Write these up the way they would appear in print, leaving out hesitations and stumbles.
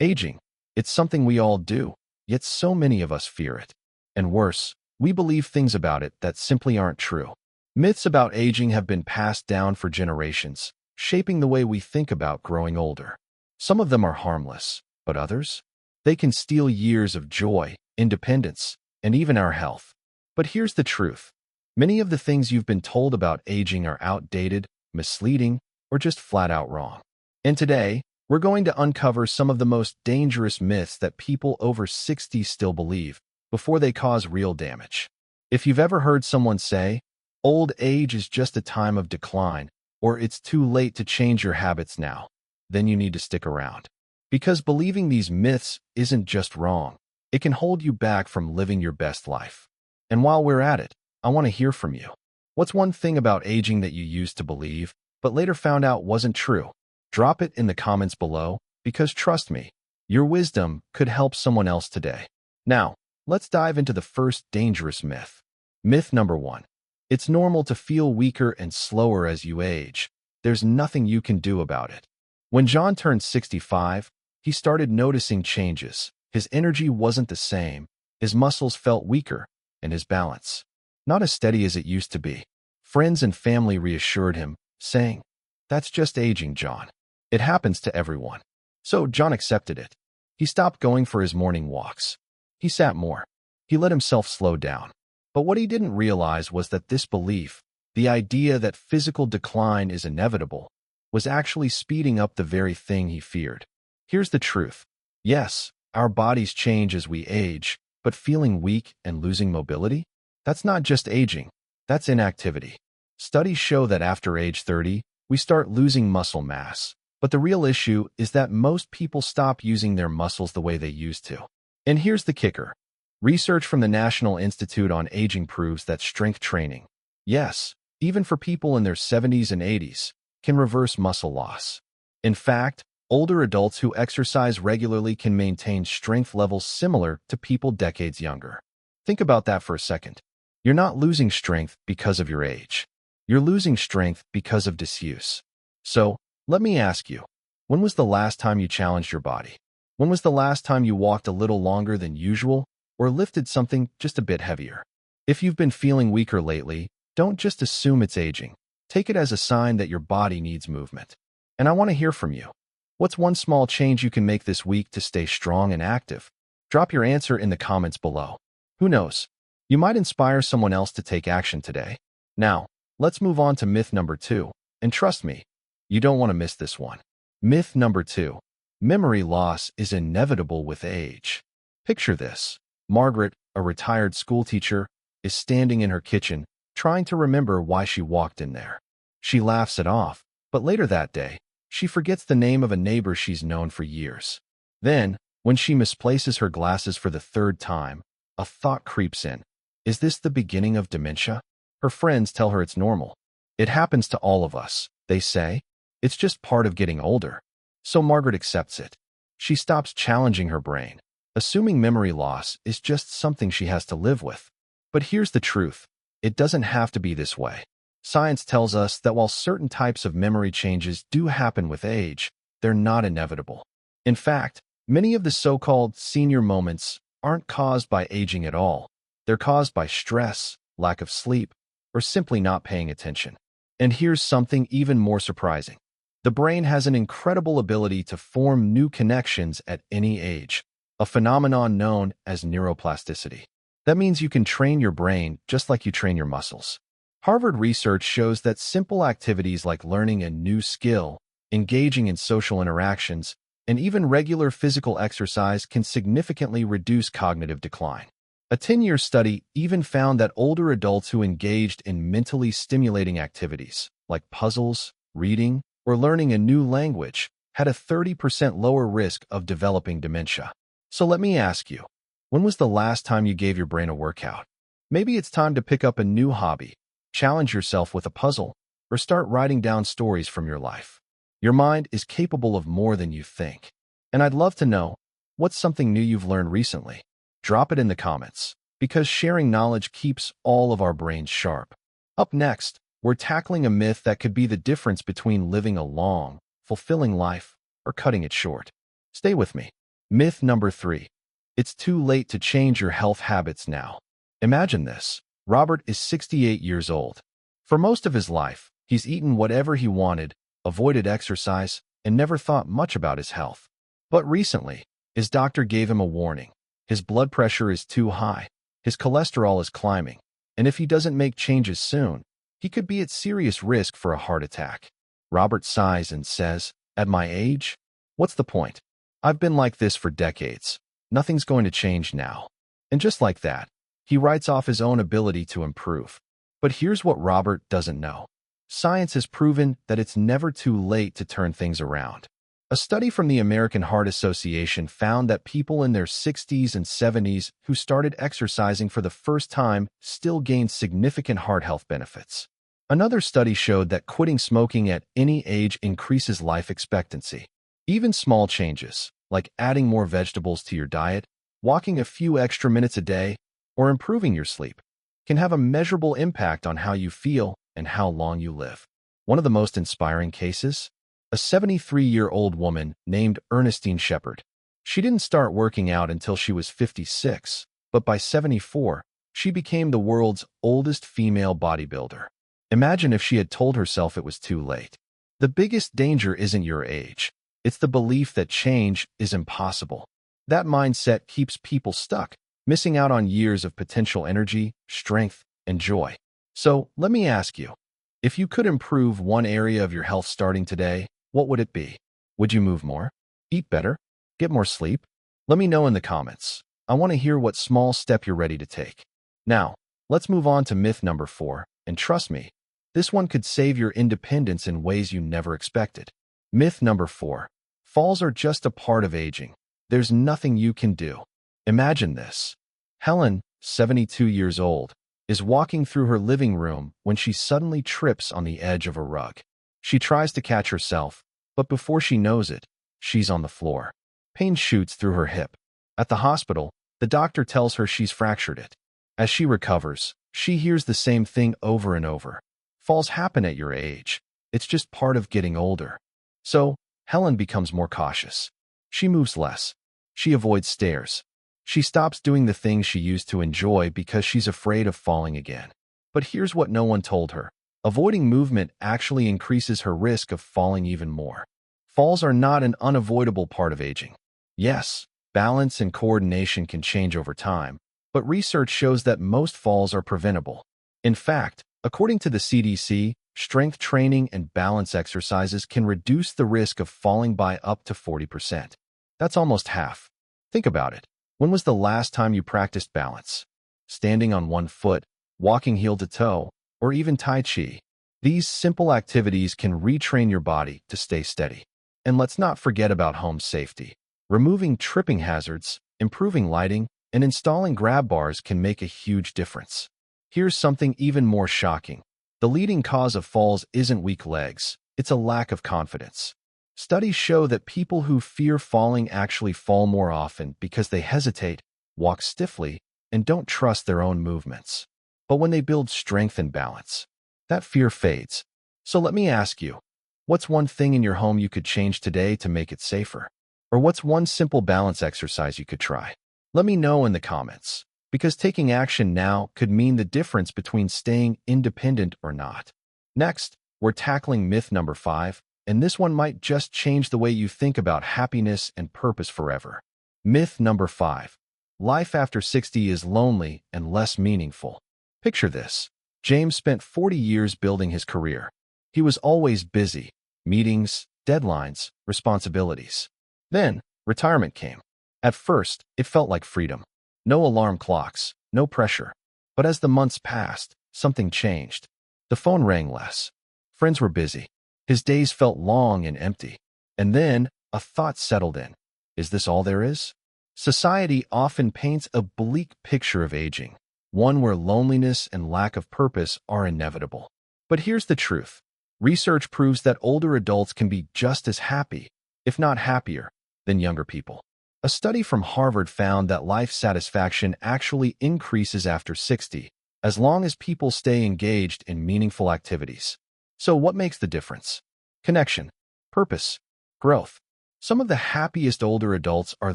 Aging. It's something we all do, yet so many of us fear it. And worse, we believe things about it that simply aren't true. Myths about aging have been passed down for generations, shaping the way we think about growing older. Some of them are harmless, but others? They can steal years of joy, independence, and even our health. But here's the truth. Many of the things you've been told about aging are outdated, misleading, or just flat out wrong. And today, we're going to uncover some of the most dangerous myths that people over 60 still believe before they cause real damage. If you've ever heard someone say, old age is just a time of decline, or it's too late to change your habits now, then you need to stick around. Because believing these myths isn't just wrong, it can hold you back from living your best life. And while we're at it, I want to hear from you. What's one thing about aging that you used to believe, but later found out wasn't true? Drop it in the comments below, because trust me, your wisdom could help someone else today. Now, let's dive into the first dangerous myth. Myth number 1. It's normal to feel weaker and slower as you age. There's nothing you can do about it. When John turned 65, he started noticing changes. His energy wasn't the same, his muscles felt weaker, and his balance not as steady as it used to be. Friends and family reassured him, saying, "That's just aging, John. It happens to everyone." So John accepted it. He stopped going for his morning walks. He sat more. He let himself slow down. But what he didn't realize was that this belief, the idea that physical decline is inevitable, was actually speeding up the very thing he feared. Here's the truth. Yes, our bodies change as we age, but feeling weak and losing mobility? That's not just aging, that's inactivity. Studies show that after age 30, we start losing muscle mass. But the real issue is that most people stop using their muscles the way they used to. And here's the kicker. Research from the National Institute on Aging proves that strength training, yes, even for people in their 70s and 80s, can reverse muscle loss. In fact, older adults who exercise regularly can maintain strength levels similar to people decades younger. Think about that for a second. You're not losing strength because of your age. You're losing strength because of disuse. So, let me ask you, when was the last time you challenged your body? When was the last time you walked a little longer than usual or lifted something just a bit heavier? If you've been feeling weaker lately, don't just assume it's aging. Take it as a sign that your body needs movement. And I want to hear from you. What's one small change you can make this week to stay strong and active? Drop your answer in the comments below. Who knows? You might inspire someone else to take action today. Now, let's move on to myth number 2. And trust me, you don't want to miss this one. Myth number 2. Memory loss is inevitable with age. Picture this. Margaret, a retired schoolteacher, is standing in her kitchen, trying to remember why she walked in there. She laughs it off, but later that day, she forgets the name of a neighbor she's known for years. Then, when she misplaces her glasses for the 3rd time, a thought creeps in. Is this the beginning of dementia? Her friends tell her it's normal. It happens to all of us, they say. It's just part of getting older. So Margaret accepts it. She stops challenging her brain, assuming memory loss is just something she has to live with. But here's the truth. It doesn't have to be this way. Science tells us that while certain types of memory changes do happen with age, they're not inevitable. In fact, many of the so-called senior moments aren't caused by aging at all. They're caused by stress, lack of sleep, or simply not paying attention. And here's something even more surprising. The brain has an incredible ability to form new connections at any age, a phenomenon known as neuroplasticity. That means you can train your brain just like you train your muscles. Harvard research shows that simple activities like learning a new skill, engaging in social interactions, and even regular physical exercise can significantly reduce cognitive decline. A 10-year study even found that older adults who engaged in mentally stimulating activities, like puzzles, reading, or learning a new language, had a 30% lower risk of developing dementia. So let me ask you, when was the last time you gave your brain a workout? Maybe it's time to pick up a new hobby, challenge yourself with a puzzle, or start writing down stories from your life. Your mind is capable of more than you think. And I'd love to know, what's something new you've learned recently? Drop it in the comments, because sharing knowledge keeps all of our brains sharp. Up next, we're tackling a myth that could be the difference between living a long, fulfilling life or cutting it short. Stay with me. Myth number 3. It's too late to change your health habits now. Imagine this. Robert is 68 years old. For most of his life, he's eaten whatever he wanted, avoided exercise, and never thought much about his health. But recently, his doctor gave him a warning. His blood pressure is too high, his cholesterol is climbing, and if he doesn't make changes soon, he could be at serious risk for a heart attack. Robert sighs and says, "At my age? What's the point? I've been like this for decades. Nothing's going to change now." And just like that, he writes off his own ability to improve. But here's what Robert doesn't know. Science has proven that it's never too late to turn things around. A study from the American Heart Association found that people in their 60s and 70s who started exercising for the first time still gained significant heart health benefits. Another study showed that quitting smoking at any age increases life expectancy. Even small changes, like adding more vegetables to your diet, walking a few extra minutes a day, or improving your sleep, can have a measurable impact on how you feel and how long you live. One of the most inspiring cases? A 73-year-old woman named Ernestine Shepherd. She didn't start working out until she was 56, but by 74, she became the world's oldest female bodybuilder. Imagine if she had told herself it was too late. The biggest danger isn't your age. It's the belief that change is impossible. That mindset keeps people stuck, missing out on years of potential energy, strength, and joy. So, let me ask you, if you could improve one area of your health starting today, what would it be? Would you move more? Eat better? Get more sleep? Let me know in the comments. I want to hear what small step you're ready to take. Now, let's move on to myth number 4, and trust me, this one could save your independence in ways you never expected. Myth number 4. Falls are just a part of aging. There's nothing you can do. Imagine this. Helen, 72 years old, is walking through her living room when she suddenly trips on the edge of a rug. She tries to catch herself, but before she knows it, she's on the floor. Pain shoots through her hip. At the hospital, the doctor tells her she's fractured it. As she recovers, she hears the same thing over and over. Falls happen at your age. It's just part of getting older. So, Helen becomes more cautious. She moves less. She avoids stairs. She stops doing the things she used to enjoy because she's afraid of falling again. But here's what no one told her. Avoiding movement actually increases her risk of falling even more. Falls are not an unavoidable part of aging. Yes, balance and coordination can change over time, but research shows that most falls are preventable. In fact, according to the CDC, strength training and balance exercises can reduce the risk of falling by up to 40%. That's almost half. Think about it. When was the last time you practiced balance? Standing on one foot, walking heel to toe, or even Tai Chi. These simple activities can retrain your body to stay steady. And let's not forget about home safety. Removing tripping hazards, improving lighting, and installing grab bars can make a huge difference. Here's something even more shocking. The leading cause of falls isn't weak legs, it's a lack of confidence. Studies show that people who fear falling actually fall more often because they hesitate, walk stiffly, and don't trust their own movements. But when they build strength and balance, that fear fades. So let me ask you, what's one thing in your home you could change today to make it safer? Or what's one simple balance exercise you could try? Let me know in the comments, because taking action now could mean the difference between staying independent or not. Next, we're tackling myth number 5, and this one might just change the way you think about happiness and purpose forever. Myth number 5. Life after 60 is lonely and less meaningful. Picture this. James spent 40 years building his career. He was always busy. Meetings, deadlines, responsibilities. Then, retirement came. At first, it felt like freedom. No alarm clocks, no pressure. But as the months passed, something changed. The phone rang less. Friends were busy. His days felt long and empty. And then, a thought settled in. Is this all there is? Society often paints a bleak picture of aging, one where loneliness and lack of purpose are inevitable. But here's the truth. Research proves that older adults can be just as happy, if not happier, than younger people. A study from Harvard found that life satisfaction actually increases after 60, as long as people stay engaged in meaningful activities. So what makes the difference? Connection, purpose, growth. Some of the happiest older adults are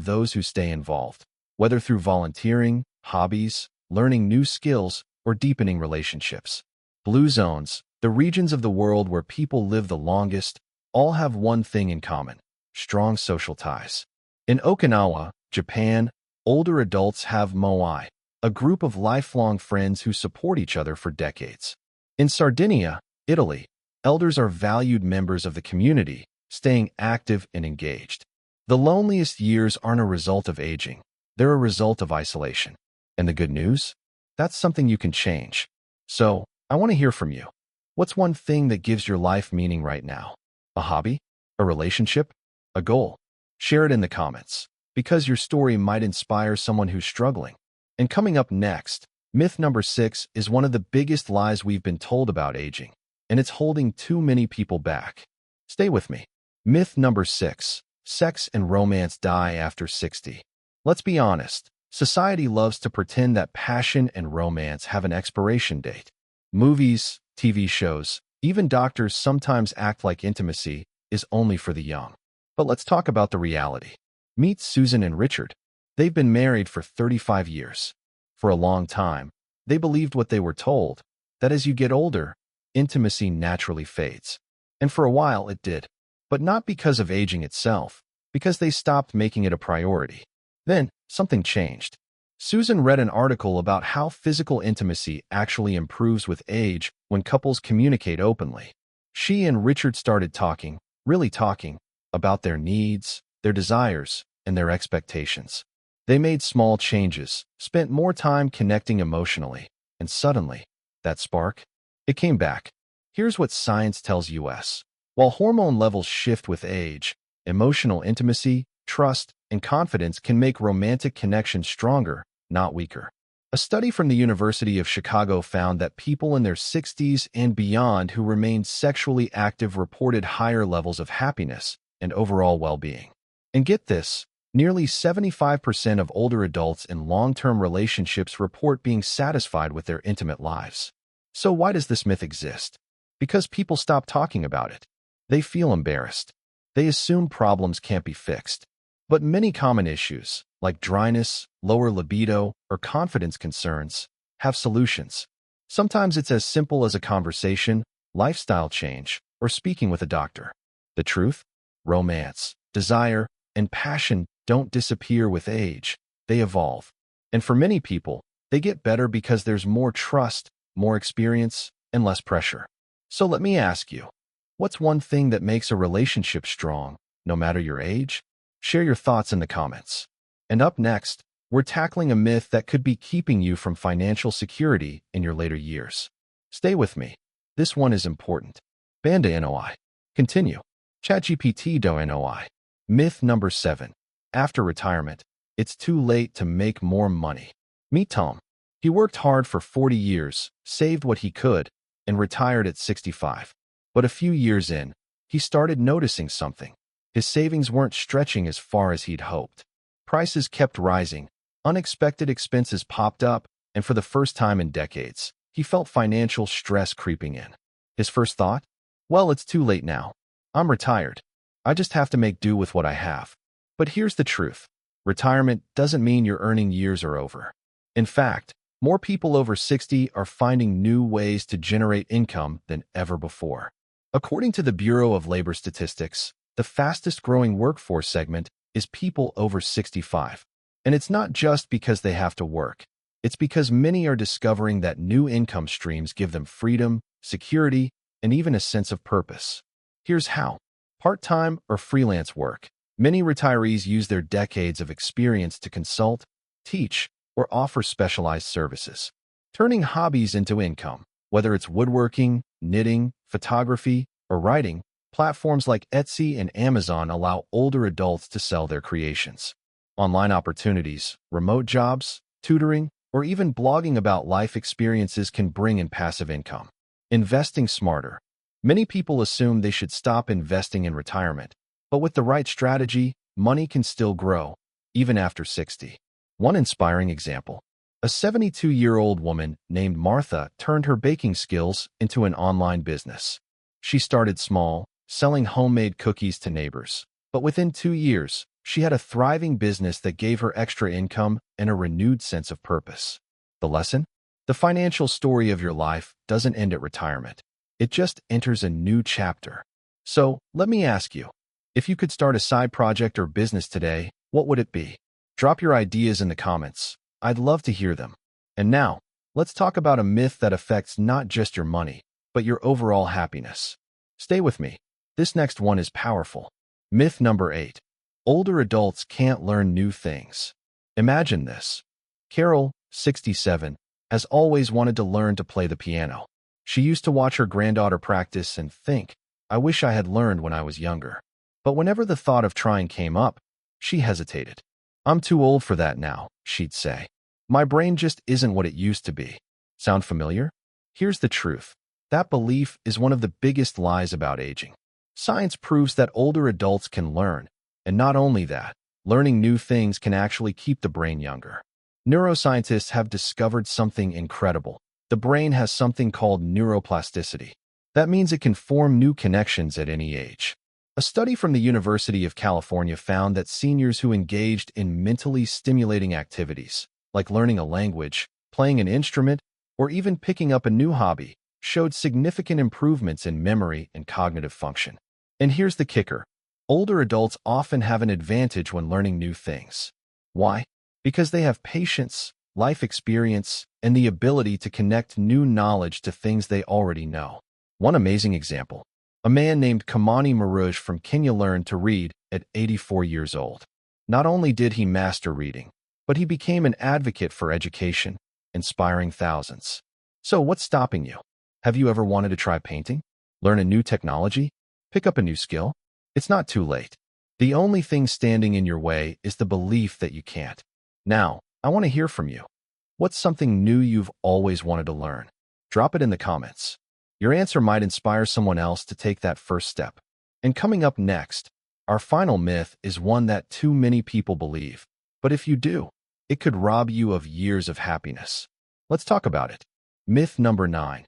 those who stay involved, whether through volunteering, hobbies, learning new skills, or deepening relationships. Blue zones, the regions of the world where people live the longest, all have one thing in common: strong social ties. In Okinawa, Japan, older adults have moai, a group of lifelong friends who support each other for decades. In Sardinia, Italy, elders are valued members of the community, staying active and engaged. The loneliest years aren't a result of aging, they're a result of isolation. And the good news? That's something you can change. So, I want to hear from you. What's one thing that gives your life meaning right now? A hobby? A relationship? A goal? Share it in the comments, because your story might inspire someone who's struggling. And coming up next, myth number 6 is one of the biggest lies we've been told about aging, and it's holding too many people back. Stay with me. Myth number 6, sex and romance die after 60. Let's be honest, society loves to pretend that passion and romance have an expiration date. Movies, TV shows, even doctors sometimes act like intimacy is only for the young. But let's talk about the reality. Meet Susan and Richard. They've been married for 35 years. For a long time, they believed what they were told, that as you get older, intimacy naturally fades. And for a while it did. But not because of aging itself, because they stopped making it a priority. Then, something changed. Susan read an article about how physical intimacy actually improves with age when couples communicate openly. She and Richard started talking, really talking, about their needs, their desires, and their expectations. They made small changes, spent more time connecting emotionally, and suddenly, that spark, it came back. Here's what science tells us. While hormone levels shift with age, emotional intimacy, trust, and confidence can make romantic connections stronger, not weaker. A study from the University of Chicago found that people in their 60s and beyond who remained sexually active reported higher levels of happiness and overall well-being. And get this, nearly 75% of older adults in long-term relationships report being satisfied with their intimate lives. So why does this myth exist? Because people stop talking about it. They feel embarrassed. They assume problems can't be fixed. But many common issues, like dryness, lower libido, or confidence concerns, have solutions. Sometimes it's as simple as a conversation, lifestyle change, or speaking with a doctor. The truth? Romance, desire, and passion don't disappear with age. They evolve. And for many people, they get better because there's more trust, more experience, and less pressure. So let me ask you, what's one thing that makes a relationship strong, no matter your age? Share your thoughts in the comments. And up next, we're tackling a myth that could be keeping you from financial security in your later years. Stay with me. This one is important. Banda NOI. Continue. ChatGPT do NOI. Myth number 7. After retirement, it's too late to make more money. Meet Tom. He worked hard for 40 years, saved what he could, and retired at 65. But a few years in, he started noticing something. His savings weren't stretching as far as he'd hoped. Prices kept rising, unexpected expenses popped up, and for the first time in decades, he felt financial stress creeping in. His first thought? Well, it's too late now. I'm retired. I just have to make do with what I have. But here's the truth. Retirement doesn't mean your earning years are over. In fact, more people over 60 are finding new ways to generate income than ever before. According to the Bureau of Labor Statistics, the fastest-growing workforce segment is people over 65. And it's not just because they have to work. It's because many are discovering that new income streams give them freedom, security, and even a sense of purpose. Here's how. Part-time or freelance work. Many retirees use their decades of experience to consult, teach, or offer specialized services, turning hobbies into income. Whether it's woodworking, knitting, photography, or writing, platforms like Etsy and Amazon allow older adults to sell their creations. Online opportunities, remote jobs, tutoring, or even blogging about life experiences can bring in passive income. Investing smarter. Many people assume they should stop investing in retirement, but with the right strategy, money can still grow, even after 60. One inspiring example. A 72-year-old woman named Martha turned her baking skills into an online business. She started small, selling homemade cookies to neighbors. But within 2 years, she had a thriving business that gave her extra income and a renewed sense of purpose. The lesson? The financial story of your life doesn't end at retirement. It just enters a new chapter. So, let me ask you, if you could start a side project or business today, what would it be? Drop your ideas in the comments. I'd love to hear them. And now, let's talk about a myth that affects not just your money, but your overall happiness. Stay with me. This next one is powerful. Myth number 8. Older adults can't learn new things. Imagine this. Carol, 67, has always wanted to learn to play the piano. She used to watch her granddaughter practice and think, I wish I had learned when I was younger. But whenever the thought of trying came up, she hesitated. I'm too old for that now, she'd say. My brain just isn't what it used to be. Sound familiar? Here's the truth. That belief is one of the biggest lies about aging. Science proves that older adults can learn, and not only that, learning new things can actually keep the brain younger. Neuroscientists have discovered something incredible. The brain has something called neuroplasticity. That means it can form new connections at any age. A study from the University of California found that seniors who engaged in mentally stimulating activities, like learning a language, playing an instrument, or even picking up a new hobby, showed significant improvements in memory and cognitive function. And here's the kicker. Older adults often have an advantage when learning new things. Why? Because they have patience, life experience, and the ability to connect new knowledge to things they already know. One amazing example. A man named Kamani Maruj from Kenya learned to read at 84 years old. Not only did he master reading, but he became an advocate for education, inspiring thousands. So what's stopping you? Have you ever wanted to try painting? Learn a new technology? Pick up a new skill? It's not too late. The only thing standing in your way is the belief that you can't. Now, I want to hear from you. What's something new you've always wanted to learn? Drop it in the comments. Your answer might inspire someone else to take that first step. And coming up next, our final myth is one that too many people believe. But if you do, it could rob you of years of happiness. Let's talk about it. Myth number 9.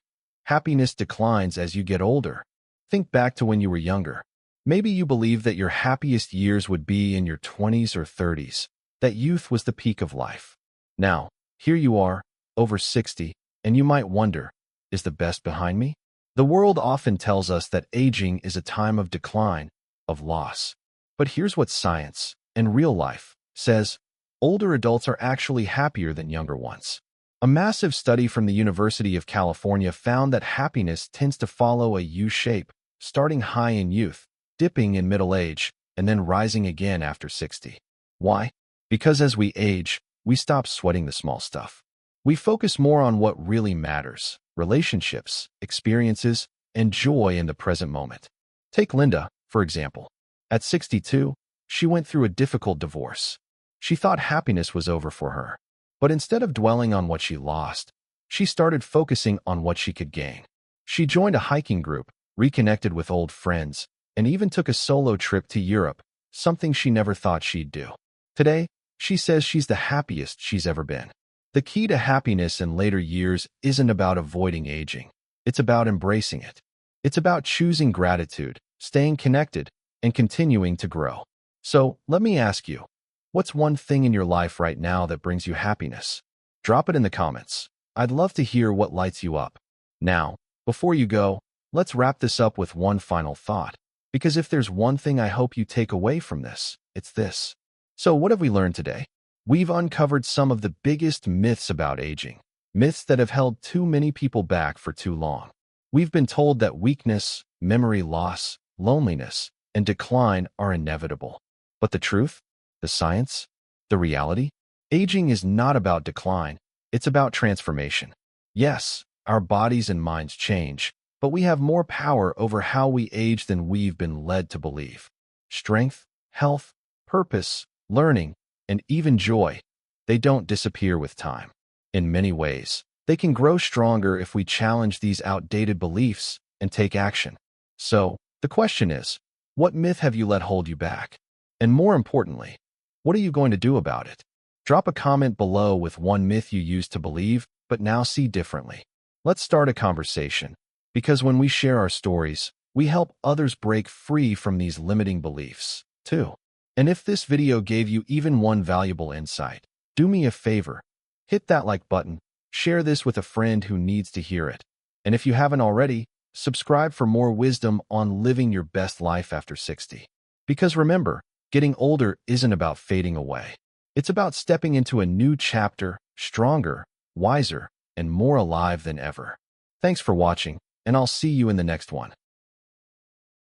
Happiness declines as you get older. Think back to when you were younger. Maybe you believed that your happiest years would be in your 20s or 30s, that youth was the peak of life. Now, here you are, over 60, and you might wonder, is the best behind me? The world often tells us that aging is a time of decline, of loss. But here's what science, and real life, says. Older adults are actually happier than younger ones. A massive study from the University of California found that happiness tends to follow a U-shape, starting high in youth, dipping in middle age, and then rising again after 60. Why? Because as we age, we stop sweating the small stuff. We focus more on what really matters: relationships, experiences, and joy in the present moment. Take Linda, for example. At 62, she went through a difficult divorce. She thought happiness was over for her. But instead of dwelling on what she lost, she started focusing on what she could gain. She joined a hiking group, reconnected with old friends, and even took a solo trip to Europe, something she never thought she'd do. Today, she says she's the happiest she's ever been. The key to happiness in later years isn't about avoiding aging. It's about embracing it. It's about choosing gratitude, staying connected, and continuing to grow. So, let me ask you, what's one thing in your life right now that brings you happiness? Drop it in the comments. I'd love to hear what lights you up. Now, before you go, let's wrap this up with one final thought. Because if there's one thing I hope you take away from this, it's this. So what have we learned today? We've uncovered some of the biggest myths about aging, myths that have held too many people back for too long. We've been told that weakness, memory loss, loneliness, and decline are inevitable. But the truth? The science? The reality? Aging is not about decline, it's about transformation. Yes, our bodies and minds change, but we have more power over how we age than we've been led to believe. Strength, health, purpose, learning, and even joy, they don't disappear with time. In many ways, they can grow stronger if we challenge these outdated beliefs and take action. So, the question is, what myth have you let hold you back? And more importantly, what are you going to do about it? Drop a comment below with one myth you used to believe, but now see differently. Let's start a conversation, because when we share our stories, we help others break free from these limiting beliefs. too. And if this video gave you even one valuable insight, do me a favor. Hit that like button, share this with a friend who needs to hear it. And if you haven't already, subscribe for more wisdom on living your best life after 60. Because remember, getting older isn't about fading away. It's about stepping into a new chapter, stronger, wiser, and more alive than ever. Thanks for watching, and I'll see you in the next one.